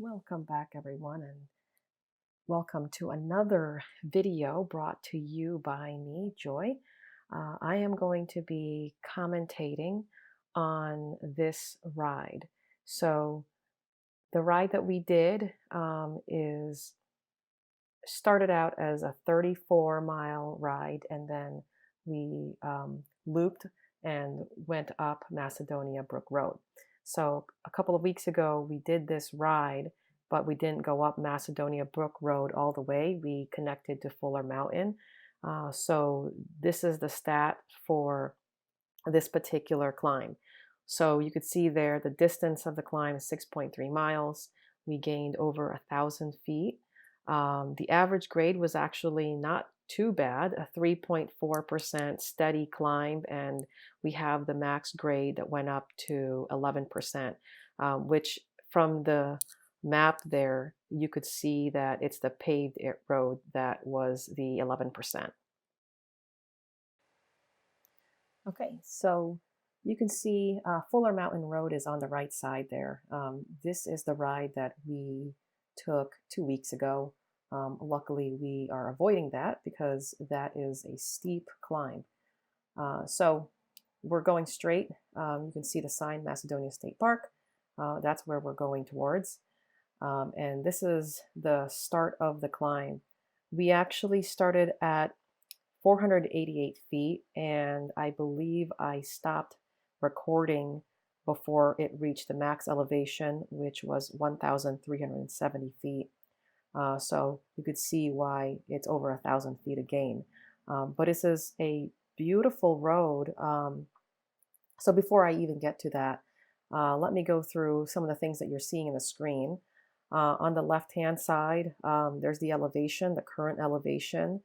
Welcome back, everyone, and welcome to another video brought to you by me, Joy. I am going to be commentating on this ride. So, the ride that we did is started out as a 34-mile ride, and then we looped and went up Macedonia Brook Road. So a couple of weeks ago, we did this ride, but we didn't go up Macedonia Brook Road all the way. We connected to Fuller Mountain. So this is the stat for this particular climb. So you could see there the distance of the climb is 6.3 miles. We gained over 1,000 feet. The average grade was actually not too bad, a 3.4% steady climb, and we have the max grade that went up to 11%, which from the map there, you could see that it's the paved road that was the 11%. Okay, so you can see Fuller Mountain Road is on the right side there. This is the ride that we took 2 weeks ago. Luckily, we are avoiding that because that is a steep climb. So we're going straight. You can see the sign, Macedonia State Park. That's where we're going towards. And this is the start of the climb. We actually started at 488 feet, and I believe I stopped recording before it reached the max elevation, which was 1,370 feet. So you could see why it's over 1,000 feet a gain. But this is a beautiful road. So before I even get to that, let me go through some of the things that you're seeing in the screen. On the left-hand side, there's the elevation, the current elevation.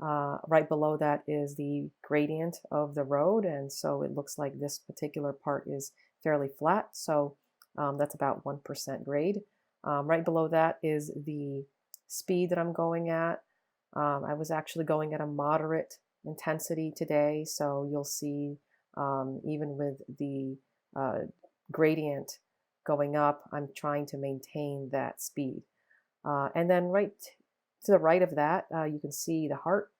Right below that is the gradient of the road, and so it looks like this particular part is fairly flat, so that's about 1% grade. Right below that is the speed that I'm going at. I was actually going at a moderate intensity today, so you'll see even with the gradient going up, I'm trying to maintain that speed. And then right to the right of that, you can see the heart.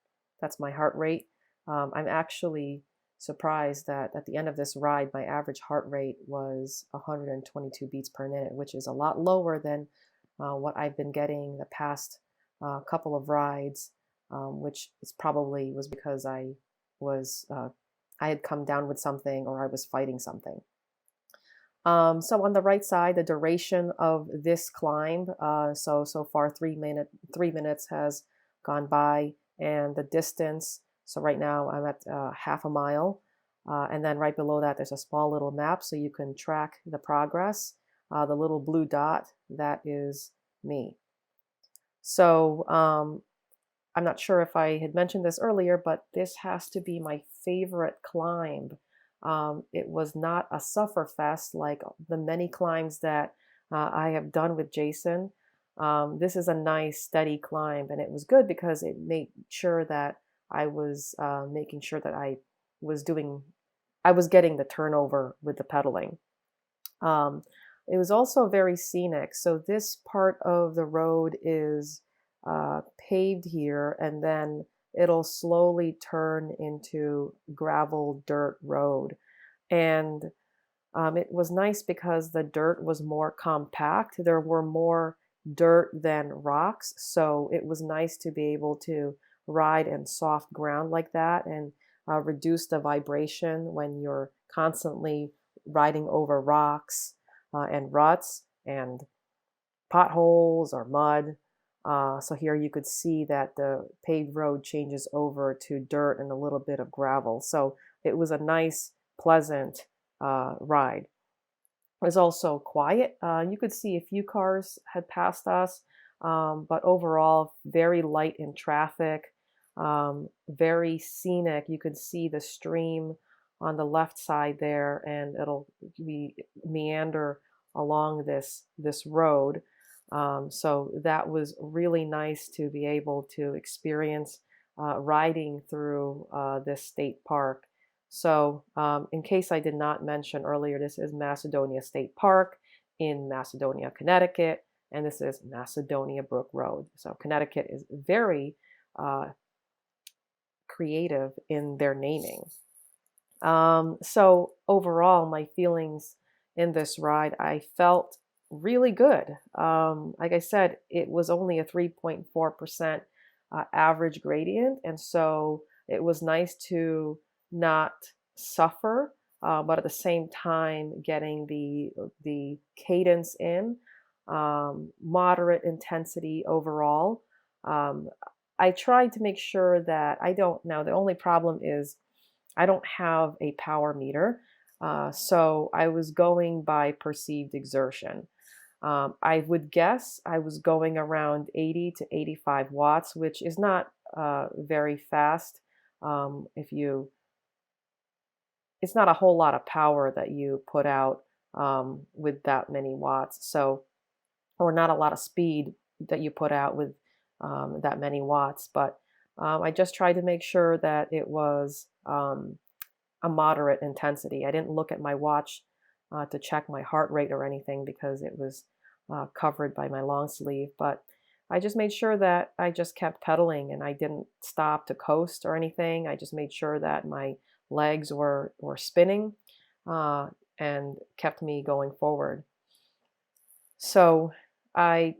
That's my heart rate. I'm actually surprised that at the end of this ride, my average heart rate was 122 beats per minute, which is a lot lower than what I've been getting the past couple of rides, which is probably was because I had come down with something or I was fighting something. So on the right side, the duration of this climb, so far 3 minutes has gone by, and the distance, so right now I'm at half a mile, and then right below that there's a small little map so you can track the progress. The little blue dot, that is me. So I'm not sure if I had mentioned this earlier, but this has to be my favorite climb. It was not a sufferfest like the many climbs that I have done with Jason. This is a nice steady climb, and it was good because it made sure that I was making sure that I was getting the turnover with the pedaling. It was also very scenic. So this part of the road is paved here, and then it'll slowly turn into gravel dirt road. And it was nice because the dirt was more compact. There were more dirt than rocks, so it was nice to be able to ride in soft ground like that and reduce the vibration when you're constantly riding over rocks and ruts and potholes or mud. So here you could see that the paved road changes over to dirt and a little bit of gravel. So it was a nice, pleasant ride. It was also quiet. You could see a few cars had passed us, but overall very light in traffic, very scenic. You could see the stream on the left side there, and we meander along this road. So that was really nice to be able to experience riding through this state park. So in case I did not mention earlier, this is Macedonia State Park in Macedonia, Connecticut. and this is Macedonia Brook Road. So Connecticut is very creative in their naming. So overall, my feelings in this ride, I felt really good. Like I said, it was only a 3.4% average gradient, and so it was nice to not suffer, but at the same time getting the cadence in, moderate intensity overall. Um, I tried to make sure that I don't. Now the only problem is I don't have a power meter, so I was going by perceived exertion. I would guess I was going around 80 to 85 watts, which is not very fast. If you, it's not a whole lot of power that you put out with that many watts. So, or not a lot of speed that you put out with that many watts. But I just tried to make sure that it was a moderate intensity. I didn't look at my watch to check my heart rate or anything because it was covered by my long sleeve. But I just made sure that I just kept pedaling and I didn't stop to coast or anything. I just made sure that my legs were spinning uh, and kept me going forward. So I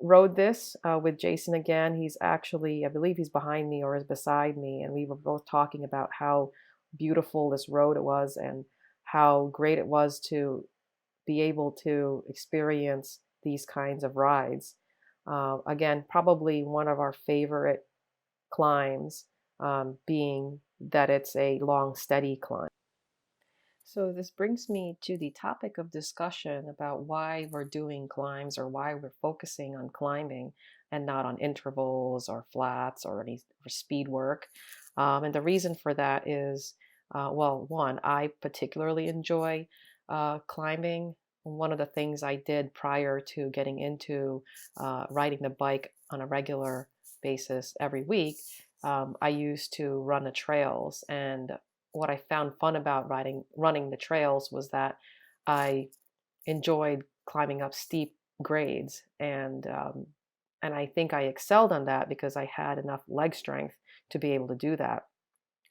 rode this with Jason again. He's actually, I believe he's behind me or is beside me, and we were both talking about how beautiful this road was and how great it was to be able to experience these kinds of rides. Again, probably one of our favorite climbs, being that it's a long, steady climb. So this brings me to the topic of discussion about why we're doing climbs or why we're focusing on climbing and not on intervals or flats or any or speed work. And the reason for that is, well, one, I particularly enjoy climbing. One of the things I did prior to getting into riding the bike on a regular basis every week, I used to run the trails, and what I found fun about running the trails was that I enjoyed climbing up steep grades, and I think I excelled on that because I had enough leg strength to be able to do that.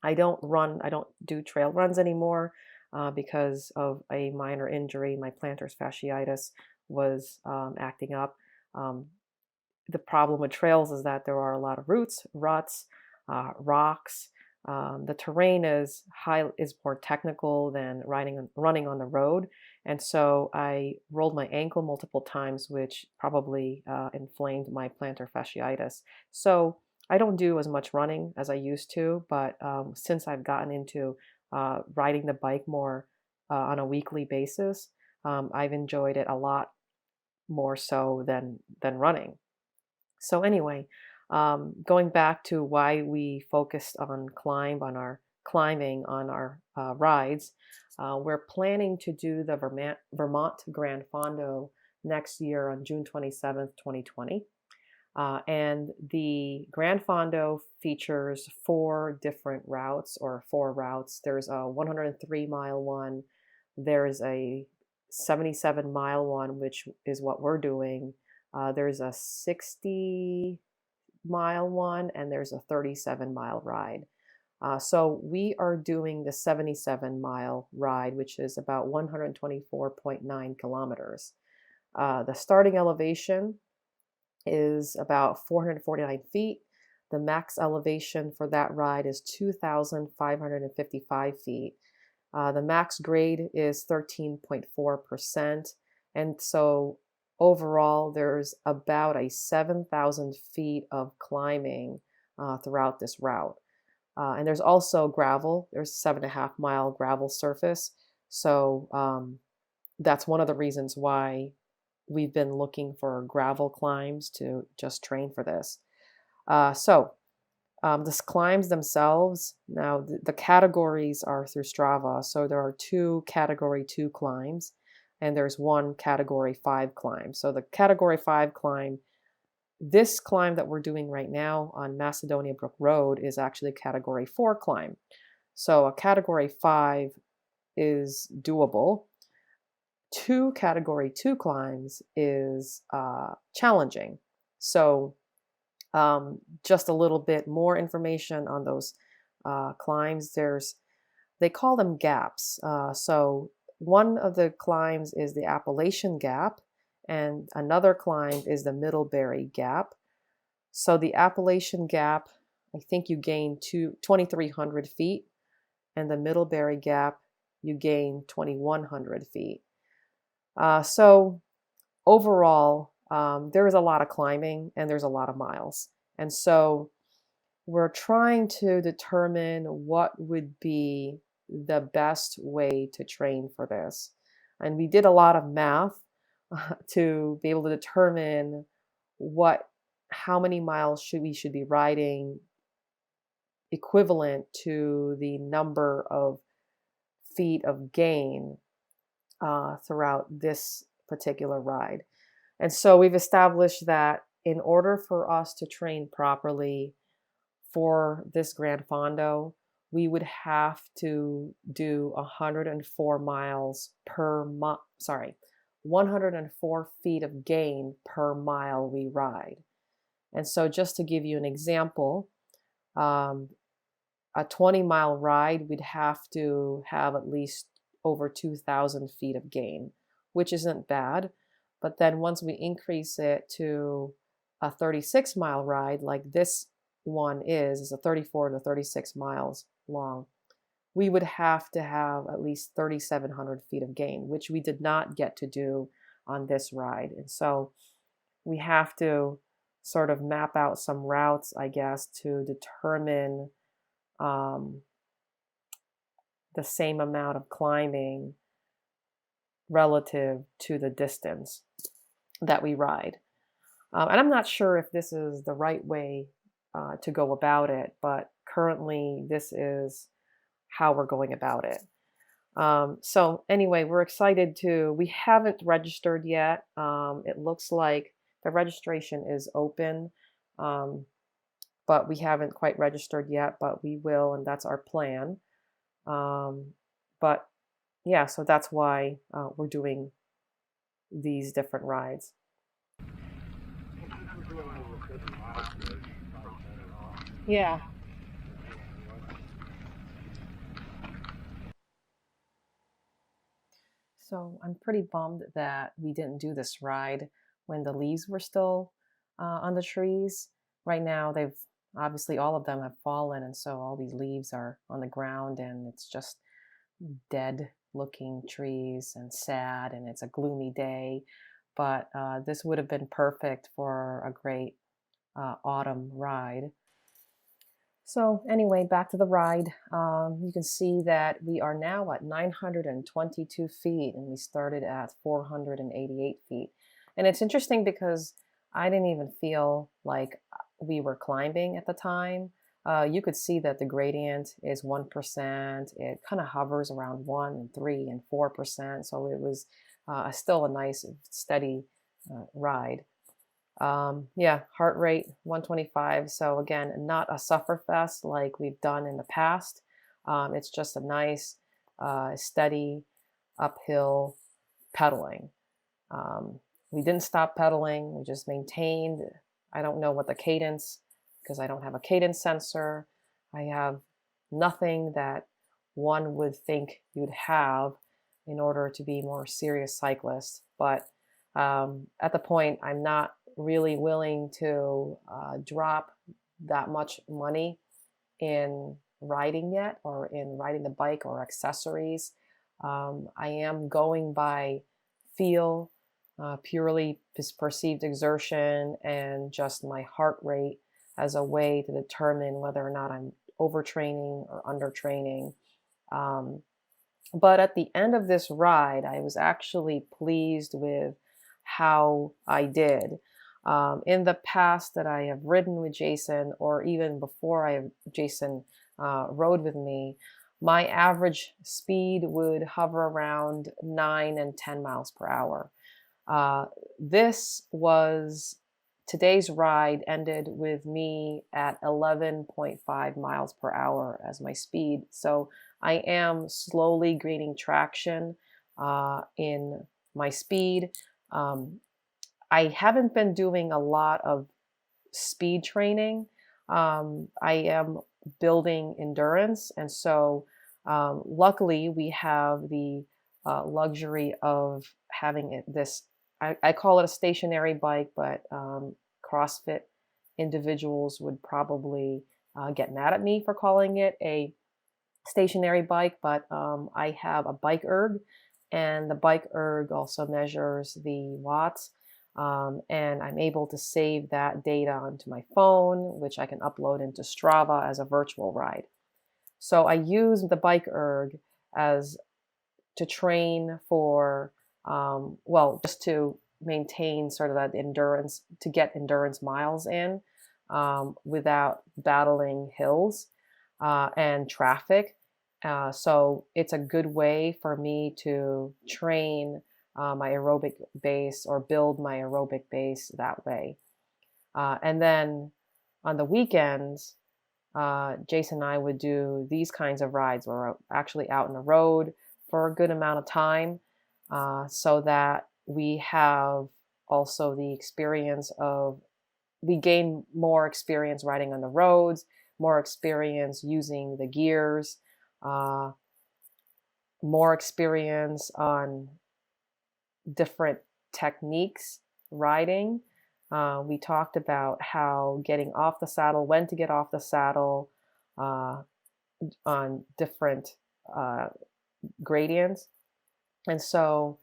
I don't do trail runs anymore because of a minor injury. My plantar fasciitis was acting up. Um, the problem with trails is that there are a lot of roots, ruts, rocks. The terrain is more technical than running on the road, and so I rolled my ankle multiple times, which probably inflamed my plantar fasciitis. So I don't do as much running as I used to, but since I've gotten into riding the bike more on a weekly basis, I've enjoyed it a lot more so than running. So anyway, going back to why we focused on climbing on our rides, we're planning to do the Vermont Grand Fondo next year on June 27th, 2020. And the Grand Fondo features four different routes or four routes. There's a 103-mile one. There's a 77-mile one, which is what we're doing. There's a 60-mile one, and there's a 37-mile ride. So we are doing the 77-mile ride, which is about 124.9 kilometers. The starting elevation is about 449 feet. The max elevation for that ride is 2,555 feet. The max grade is 13.4%. And so overall, there's about a 7,000 feet of climbing throughout this route. And there's also gravel. There's a 7.5-mile gravel surface. So that's one of the reasons why we've been looking for gravel climbs to just train for this. The climbs themselves, now the categories are through Strava. So there are two Category 2 climbs, and there's one Category 5 climb. So the Category 5 climb, this climb that we're doing right now on Macedonia Brook Road is actually a Category 4 climb. So a Category 5 is doable. two category 2 climbs is challenging. So just a little bit more information on those climbs. They call them gaps. So one of the climbs is the Appalachian Gap, and another climb is the Middlebury Gap. So the Appalachian Gap, I think you gain 2,300 feet, and the Middlebury Gap, you gain 2,100 feet. So overall, there is a lot of climbing and there's a lot of miles. And so we're trying to determine what would be the best way to train for this. And we did a lot of math to be able to determine how many miles should be riding equivalent to the number of feet of gain throughout this particular ride. And so we've established that in order for us to train properly for this Gran Fondo, we would have to do 104 miles per 104 feet of gain per mile we ride. And so just to give you an example, a 20-mile ride, we'd have to have at least over 2,000 feet of gain, which isn't bad. But then once we increase it to a 36-mile ride, like this one is a 34 to 36 miles long, we would have to have at least 3,700 feet of gain, which we did not get to do on this ride. And so we have to sort of map out some routes, I guess, to determine the same amount of climbing relative to the distance that we ride. And I'm not sure if this is the right way to go about it, but currently this is how we're going about it. So anyway, we're excited we haven't registered yet. It looks like the registration is open, but we haven't quite registered yet, but we will, and that's our plan. But yeah, so that's why we're doing these different rides. Yeah. So I'm pretty bummed that we didn't do this ride when the leaves were still on the trees. Right now, obviously all of them have fallen, and so all these leaves are on the ground, and it's just dead looking trees and sad, and it's a gloomy day. But this would have been perfect for a great autumn ride. So anyway, back to the ride. You can see that we are now at 922 feet, and we started at 488 feet. And it's interesting because I didn't even feel like we were climbing at the time. You could see that the gradient is 1%. It kind of hovers around 1 and 3 and 4%. So it was still a nice, steady ride. Yeah, heart rate 125. So again, not a sufferfest like we've done in the past. It's just a nice, steady uphill pedaling. We didn't stop pedaling. We just maintained. I don't know what the cadence, because I don't have a cadence sensor. I have nothing that one would think you'd have in order to be more serious cyclist. But at the point, I'm not really willing to drop that much money in riding yet, or in riding the bike or accessories. I am going by feel, purely perceived exertion, and just my heart rate as a way to determine whether or not I'm overtraining or undertraining. But at the end of this ride, I was actually pleased with how I did. In the past that I have ridden with Jason, or even before Jason rode with me, my average speed would hover around 9 and 10 miles per hour. Today's ride ended with me at 11.5 miles per hour as my speed. So I am slowly gaining traction in my speed. Um, I haven't been doing a lot of speed training. I am building endurance, and so luckily we have the luxury of having this. I call it a stationary bike, but CrossFit individuals would probably get mad at me for calling it a stationary bike. But I have a bike erg, and the bike erg also measures the watts. And I'm able to save that data onto my phone, which I can upload into Strava as a virtual ride. So I use the bike erg as to train for, well, just to maintain sort of that endurance, to get endurance miles in without battling hills and traffic. So it's a good way for me to train my aerobic base or build my aerobic base that way. And then on the weekends, Jason and I would do these kinds of rides. We're actually out on the road for a good amount of time so that we have also the experience of, we gain more experience riding on the roads, more experience using the gears, uh, more experience on different techniques riding. We talked about how getting off the saddle, when to get off the saddle uh, on different uh, gradients. And so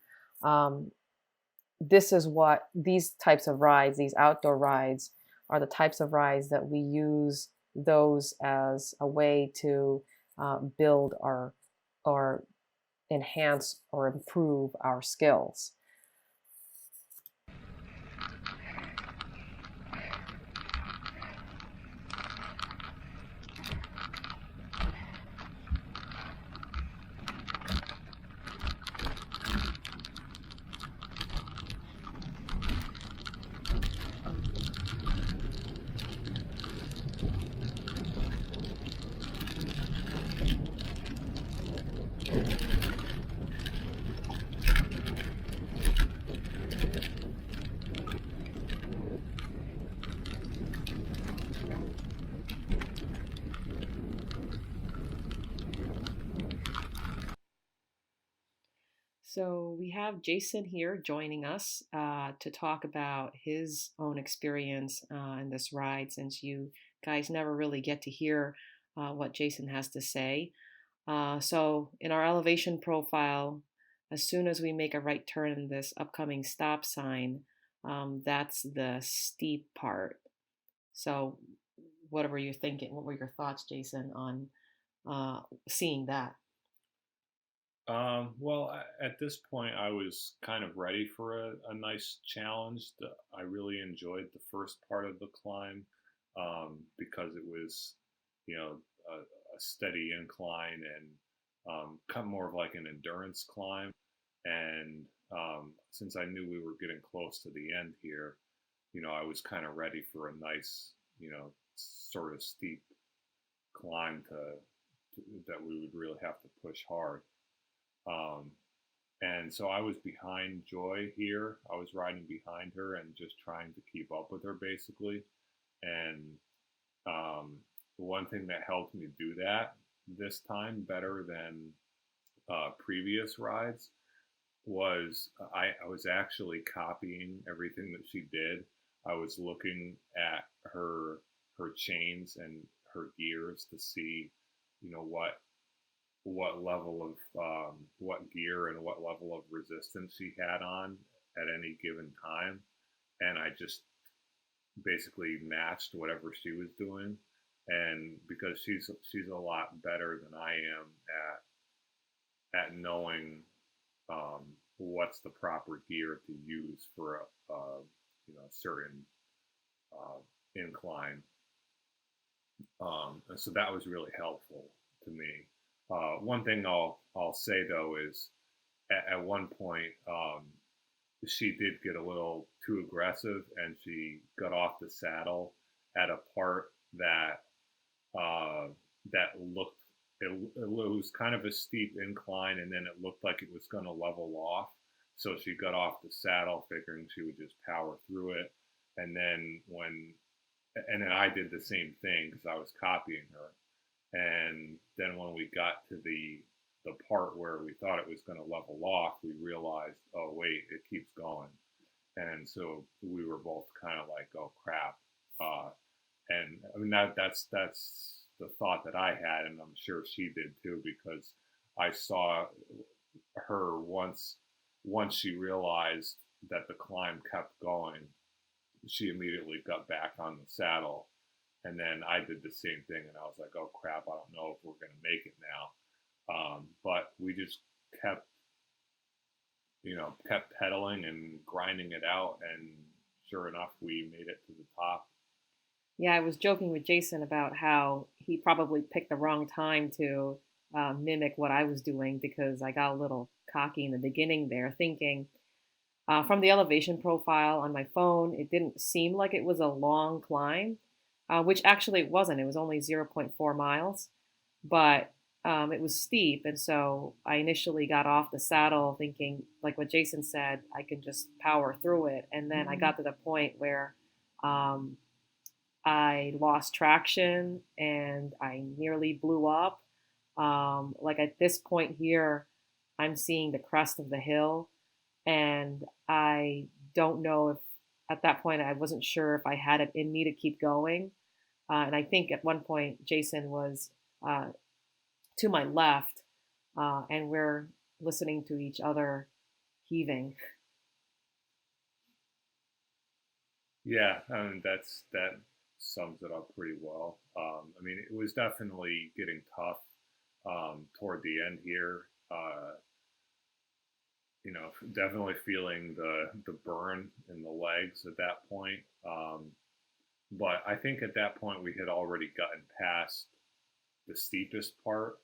this is what these types of rides, these outdoor rides, are the types of rides that we use those as a way to build our or enhance or improve our skills. So we have Jason here joining us to talk about his own experience in this ride, since you guys never really get to hear what Jason has to say. So in our elevation profile, as soon as we make a right turn in this upcoming stop sign, that's the steep part. So what were you thinking? What were your thoughts, Jason, on seeing that? Well, at this point, I was kind of ready for a nice challenge. I really enjoyed the first part of the climb because it was, you know, a steady incline and kind of more of like an endurance climb. And since I knew we were getting close to the end here, I was kind of ready for a nice, sort of steep climb that we would really have to push hard. Um, and so I was behind Joy here. I was riding behind her and just trying to keep up with her basically. And um, one thing that helped me do that this time better than previous rides was I was actually copying everything that she did. I was looking at her chains and her gears to see, what level of what gear and what level of resistance she had on at any given time, and I just basically matched whatever she was doing. And because she's a lot better than I am at knowing what's the proper gear to use for a certain incline, and so that was really helpful to me. One thing I'll say though is at one point she did get a little too aggressive and she got off the saddle at a part uh, that looked it was kind of a steep incline and then it looked like it was going to level off. So she got off the saddle figuring she would just power through it. And then and then I did the same thing because I was copying her. And then when we got to the part where we thought it was going to level off, we realized, oh wait, it keeps going. And so we were both kind of like, oh crap. Uh, and I mean that's the thought that I had, and I'm sure she did too, because I saw her once she realized that the climb kept going, she immediately got back on the saddle. And then I did the same thing, and I was like, "Oh crap! I don't know if we're going to make it now." But we just kept, kept pedaling and grinding it out, and sure enough, we made it to the top. Yeah, I was joking with Jason about how he probably picked the wrong time to mimic what I was doing because I got a little cocky in the beginning there, thinking from the elevation profile on my phone, it didn't seem like it was a long climb, which actually it wasn't. It was only zero point 0.4 miles, but it was steep. And so I initially got off the saddle thinking, like what Jason said, I can just power through it. And then I got to the point where um, I lost traction and I nearly blew up. Like at this point here, I'm seeing the crest of the hill, and I don't know if at that point I wasn't sure if I had it in me to keep going. And I think at one point Jason was uh, to my left, and we're listening to each other heaving. Yeah, I mean that sums it up pretty well. I mean, it was definitely getting tough toward the end here. Definitely feeling the burn in the legs at that point. But I think at that point we had already gotten past the steepest part.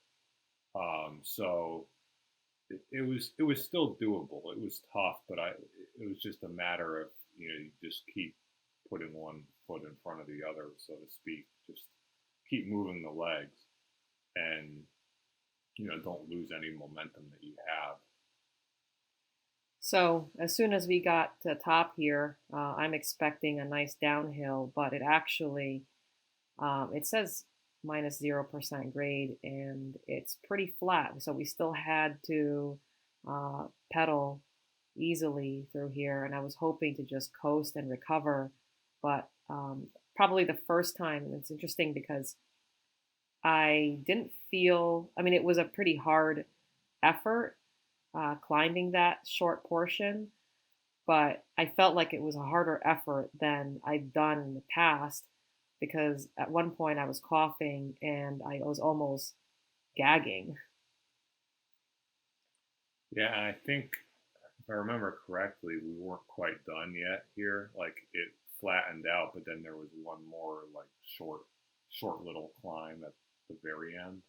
So it was still doable. It was tough, but it was just a matter of you just keep putting one foot in front of the other, so to speak. Just keep moving the legs, and don't lose any momentum that you have. So as soon as we got to the top here, I'm expecting a nice downhill, but it actually it says minus 0% grade and it's pretty flat. So we still had to pedal easily through here. And I was hoping to just coast and recover. But probably the first time, and it's interesting because I didn't feel, I mean, it was a pretty hard effort climbing that short portion, but I felt like it was a harder effort than I'd done in the past because at one point I was coughing and I was almost gagging. Yeah, and I think if I remember correctly, we weren't quite done yet here. Like it flattened out, but then there was one more like short little climb at the very end.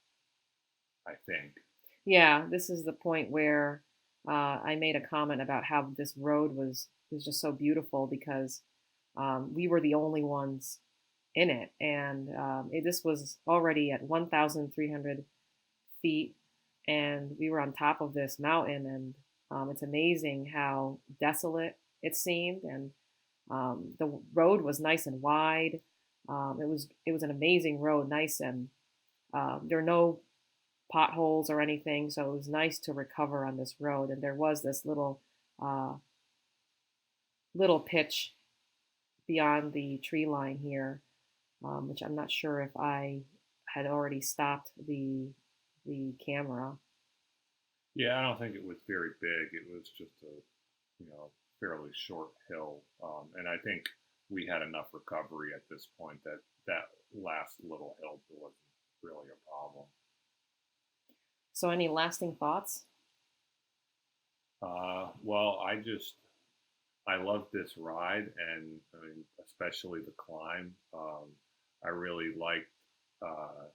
I think. Yeah, this is the point where I made a comment about how this road was just so beautiful because we were the only ones in it, and this was already at 1,300 feet, and we were on top of this mountain, and it's amazing how desolate it seemed, and the road was nice and wide. It was an amazing road, nice and there are no potholes or anything, so it was nice to recover on this road. And there was this uh, little pitch beyond the tree line here, which I'm not sure if I had already stopped the camera. Yeah, I don't think it was very big. It was just a fairly short hill, and I think we had enough recovery at this point that that last little hill wasn't really a problem. So, any lasting thoughts? Well, I love this ride, and I mean, especially the climb. I really liked uh,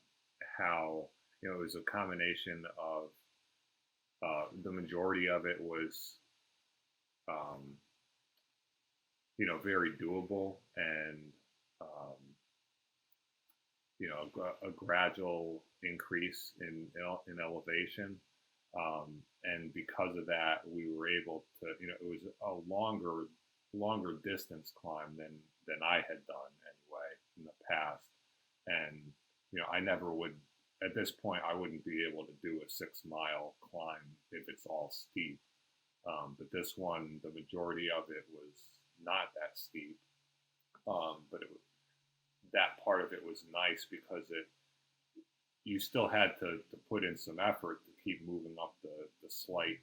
how it was a combination of the majority of it was um, very doable, and um, a gradual increase in elevation. And because of that, we were able to, it was a longer distance climb than I had done anyway in the past. And I never would, at this point, I wouldn't be able to do a 6 mile climb if it's all steep. But this one, the majority of it was not that steep. But that part of it was nice because you still had to put in some effort to keep moving up the slight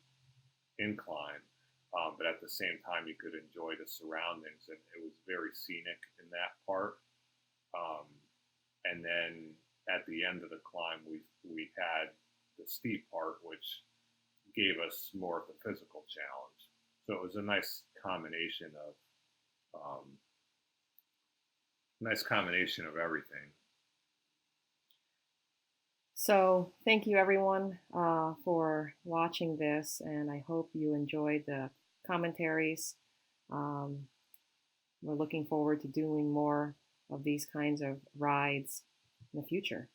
incline. But at the same time, you could enjoy the surroundings, and it was very scenic in that part. Um, and then at the end of the climb, we had the steep part, which gave us more of the physical challenge. So it was a nice combination of everything. So thank you everyone for watching this, and I hope you enjoyed the commentaries. Um, we're looking forward to doing more of these kinds of rides in the future.